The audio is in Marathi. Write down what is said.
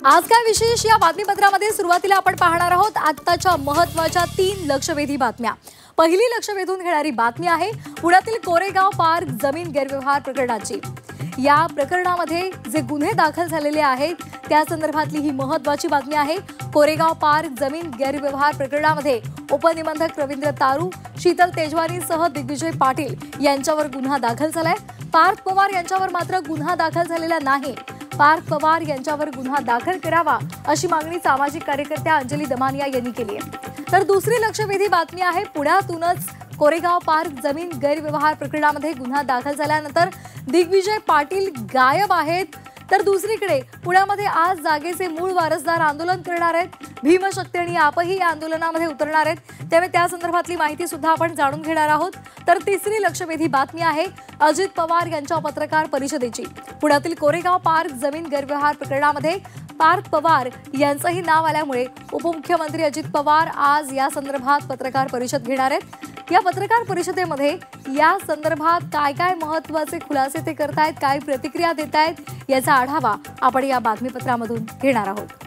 आज काय विशेष या बातमीपत्रामध्ये सुरुवातीला आपण पाहणार आहोत आत्ताच्या महत्त्वाच्या 3 लक्षवेधी बातम्या। पहिली लक्ष वेधून घेणारी बातमी आहे पुण्यातील कोरेगाव पार्क जमीन गैरव्यवहार प्रकरणाची। या प्रकरणामध्ये जे गुन्हे दाखल झालेले आहेत त्या संदर्भातली ही महत्त्वाची बातमी आहे। कोरेगाव पार्क जमीन गैरव्यवहार प्रकरणामध्ये उपनिबंधक रवींद्र तारू, शीतल तेजवानीसह दिग्विजय पाटील यांच्यावर गुन्हा दाखल झालाय। पार्थ पवार यांच्यावर मात्र गुन्हा दाखल झालेला नाही। पार्थ पवार यांच्यावर गुन्हा दाखल करावा अशी मागणी सामाजिक कार्यकर्त्या अंजली दमानिया यांनी केली आहे। तर दुसरी लक्षवेधी बातमी आहे पुण्यातूनच कोरेगाव पार्क जमीन गैरव्यवहार प्रकरणामध्ये गुन्हा दाखल झाल्यानंतर दिग्विजय पाटील गायब आहेत। तर दुसरीकडे पुण्यामध्ये आज जागेचे मूळ वारसदार आंदोलन करणार आहेत। भीमशक्ती आणि आपही या आंदोलनामध्ये उतरणार आहेत, त्यामुळे त्या संदर्भातली माहिती सुद्धा आपण जाणून घेणार आहोत। तर तिसरी लक्षवेधी बातमी आहे अजित पवार यांच्या पत्रकार परिषदेची। पुण्यातील कोरेगाव पार्क जमीन गैरव्यवहार प्रकरणामध्ये पार्थ पवार यांचंही नाव आल्यामुळे उपमुख्यमंत्री अजित पवार आज या संदर्भात पत्रकार परिषद घेणार आहेत। या पत्रकार परिषदेमध्ये या संदर्भात काय काय महत्त्वाचे खुलासे ते करतायत, काय प्रतिक्रिया देतायत याचा आढावा आपण या बातमीपत्रामधून घेणार आहोत।